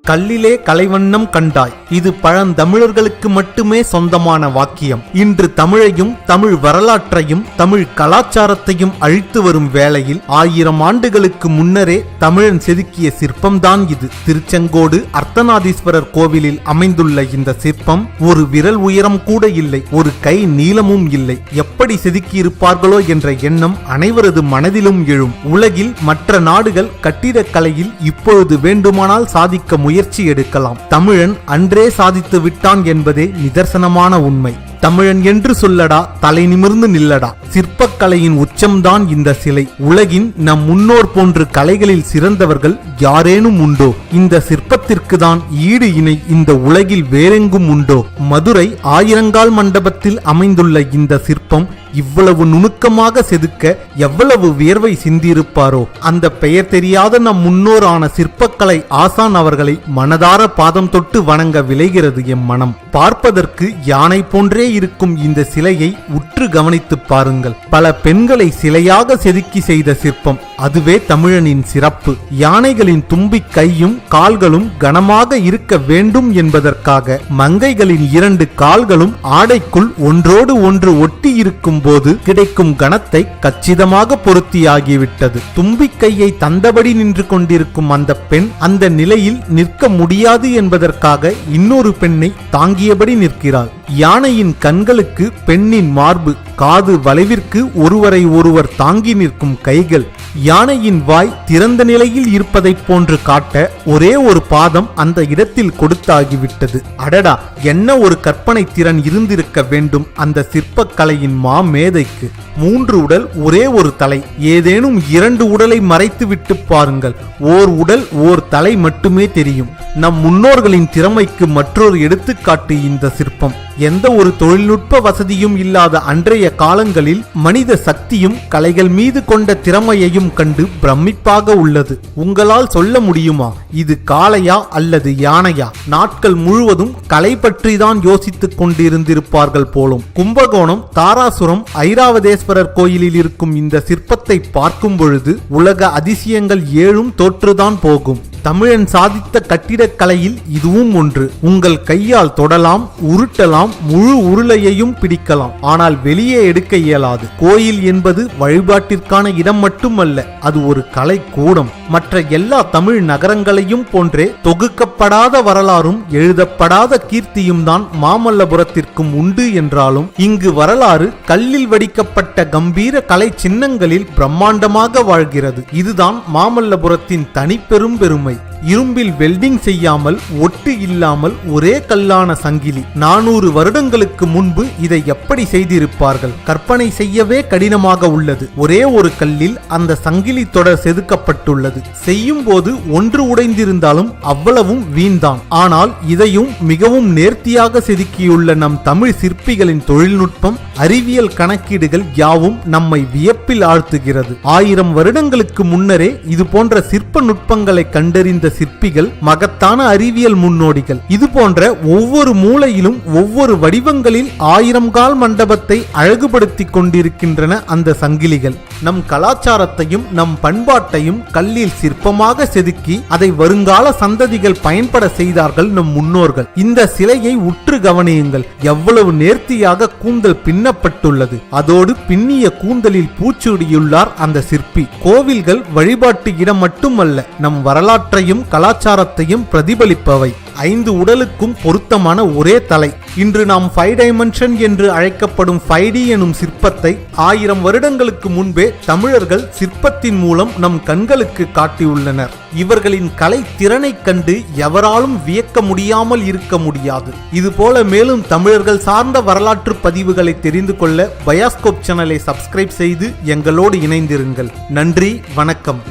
கல்லிலே கலைவண்ணம் கண்டாய். இது பழந்தமிழர்களுக்கு மட்டுமே சொந்தமான வாக்கியம். இன்று தமிழையும் தமிழ் வரலாற்றையும் தமிழ் கலாச்சாரத்தையும் அழித்து வரும் வேளையில் 1000 ஆண்டுகளுக்கு முன்னரே தமிழன் செதுக்கிய சிற்பம்தான் இது. திருச்செங்கோடு அர்த்தநாதீஸ்வரர் கோவிலில் அமைந்துள்ள இந்த சிற்பம் ஒரு விரல் உயரம் கூட இல்லை, ஒரு கை நீளமும் இல்லை. எப்படி செதுக்கியிருப்பார்களோ என்ற எண்ணம் அனைவரது மனதிலும் எழும். உலகில் மற்ற நாடுகள் கட்டிடக்கலையில் இப்பொழுது வேண்டுமானால் சாதிக்க முயற்சி எடுக்கலாம். தமிழன் அன்றே சாதித்து விட்டான் என்பதே நிதர்சனமான உண்மை. தமிழன் என்று சொல்லடா, தலை நிமிர்ந்து நில்லடா. சிற்பக்கலையின் உச்சம்தான் இந்த சிலை. உலகின் நம் முன்னோர் போன்று கலைகளில் சிறந்தவர்கள் யாரேனும் உண்டோ? இந்த சிற்பத்திற்கு தான் ஈடு இணை இந்த உலகில் வேறெங்கும் உண்டோ? மதுரை ஆயிரங்கால் மண்டபத்தில் அமைந்துள்ள இந்த சிற்பம் இவ்வளவு நுணுக்கமாக செதுக்க எவ்வளவு வியர்வை சிந்தியிருப்பாரோ? அந்த பெயர் தெரியாத நம் முன்னோரான சிற்பக்கலை ஆசான் அவர்களை மனதார பாதம் தொட்டு வணங்க விளைகிறது எம் மனம். பார்ப்பதற்கு யானை போன்றே இருக்கும் இந்த சிலையை உற்று கவனித்து பாருங்கள். பல பெண்களை சிலையாக செதுக்கி செய்த சிற்பம். அதுவே தமிழனின் சிறப்பு. யானைகளின் தும்பி கையும் கால்களும் கனமாக இருக்க வேண்டும் என்பதற்காக மங்கைகளின் 2 கால்களும் ஆடைக்குள் ஒன்றோடு ஒன்று ஒட்டி இருக்கும் போது கிடைக்கும் கணத்தை கச்சிதமாக பொருத்தியாகிவிட்டது. தும்பிக்கையை தந்தபடி நின்று கொண்டிருக்கும் அந்த பெண் அந்த நிலையில் நிற்க முடியாது என்பதற்காக இன்னொரு பெண்ணை தாங்கியபடி நிற்கிறாள். யானையின் கண்களுக்கு பெண்ணின் மார்பு, காது வளைவிற்கு ஒருவரை ஒருவர் தாங்கி நிற்கும் கைகள், யானையின் வாய் திறந்த நிலையில் இருப்பதை போன்று காட்ட ஒரே ஒரு பாதம் அந்த இடத்தில் கொடுத்தாகிவிட்டது. அடடா, என்ன ஒரு கற்பனை திறன் இருந்திருக்க வேண்டும் அந்த சிற்பக்கலையின் மேதைக்கு. 3 உடல், ஒரே ஒரு தலை. ஏதேனும் 2 உடலை மறைத்து விட்டு பாருங்கள், ஓர் உடல் ஓர் தலை மட்டுமே தெரியும். நம் முன்னோர்களின் திறமைக்கு மற்றொரு எடுத்துக்காட்டு இந்த சிற்பம். எந்த ஒரு தொழில்நுட்ப வசதியும் இல்லாத அன்றைய காலங்களில் மனித சக்தியும் கலைகள் மீது கொண்ட திறமையையும் கண்டு பிரமிப்பாக உள்ளது. உங்களால் சொல்ல முடியுமா இது காளையா அல்லது யானையா? நாட்கள் முழுவதும் கலை பற்றி தான் யோசித்துக் கொண்டிருந்திருப்பார்கள் போலும். கும்பகோணம் தாராசுரம் ஐராவதேஸ்வரர் கோயிலில் இருக்கும் இந்த சிற்பத்தை பார்க்கும் பொழுது உலக அதிசயங்கள் 7 தோற்றுதான் போகும். தமிழன் சாதித்த கட்டிடக்கலையில் இதுவும் ஒன்று. உங்கள் கையால் தொடலாம், உருட்டலாம், முழு உருளையையும் பிடிக்கலாம். ஆனால் வெளியே எடுக்க இயலாது. கோயில் என்பது வழிபாட்டிற்கான இடம் மட்டுமல்ல, அது ஒரு கலை கூடம். மற்ற எல்லா தமிழ் நகரங்களையும் போன்றே தொகுக்கப்படாத வரலாறும் எழுதப்படாத கீர்த்தியும் தான் மாமல்லபுரத்திற்கும் உண்டு என்றாலும் இங்கு வரலாறு கல்லில் வடிக்கப்பட்ட கம்பீர கலை சின்னங்களில் பிரம்மாண்டமாக வாழ்கிறது. இதுதான் மாமல்லபுரத்தின் தனிப்பெரும் பெருமை. இரும்பில் வெல்டிங் செய்யாமல், ஒட்டு இல்லாமல் ஒரே கல்லான சங்கிலி. 400 வருடங்களுக்கு முன்பு இதை எப்படி செய்திருப்பார்கள்? கற்பனை செய்யவே கடினமாக உள்ளது. ஒரே ஒரு கல்லில் அந்த சங்கிலி தொடர் செதுக்கப்பட்டுள்ளது. செய்யும் போது ஒன்று உடைந்திருந்தாலும் அவ்வளவும் வீண்தான். ஆனால் இதையும் மிகவும் நேர்த்தியாக செதுக்கியுள்ள நம் தமிழ் சிற்பிகளின் தொழில்நுட்பம், அறிவியல் கணக்கீடுகள் யாவும் நம்மை வியப்பில் ஆழ்த்துகிறது. 1000 வருடங்களுக்கு முன்னரே இது போன்ற சிற்ப நுட்பங்களை கண்டறிந்த சிற்பிகள் மகத்தான அறிவியல் முன்னோடிகள். இது போன்ற ஒவ்வொரு மூலையிலும் ஒவ்வொரு வடிவங்களில் 1000 கால் மண்டபத்தை அழகுபடுத்தி கொண்டிருக்கின்றன அந்த சங்கிலிகள். நம் கலாச்சாரத்தையும் நம் பண்பாட்டையும் கல்லில் சிற்பமாக செதுக்கி அதை வருங்கால சந்ததிகள் பயன்பட செய்தார்கள் நம் முன்னோர்கள். இந்த சிலையை உற்று கவனியுங்கள். எவ்வளவு நேர்த்தியாக கூந்தல் பின்னப்பட்டுள்ளது. அதோடு பின்னிய கூந்தலில் பூச்சூடியுள்ளார் அந்த சிற்பி. கோவில்கள் வழிபாட்டு இடம் மட்டுமல்ல, நம் வரலாற்றையும் கலாச்சாரத்தையும் பிரதிபலிப்பவை. 5 உடலுக்கும் பொருத்தமான ஒரே தலை. இன்று நாம் 5 டைமென்ஷன் என்று அழைக்கப்படும் 5D எனும் சிற்பத்தை 1000 வருடங்களுக்கு முன்பே தமிழர்கள் சிற்பத்தின் மூலம் நம் கண்களுக்கு காட்டியுள்ளனர். இவர்களின் கலை திறனை கண்டு எவராலும் வியக்க முடியாமல் இருக்க முடியாது. இதுபோல மேலும் தமிழர்கள் சார்ந்த வரலாற்று பதிவுகளை தெரிந்து கொள்ள பயாஸ்கோப் சேனலை சப்ஸ்கிரைப் செய்து எங்களோடு இணைந்திருங்கள். நன்றி, வணக்கம்.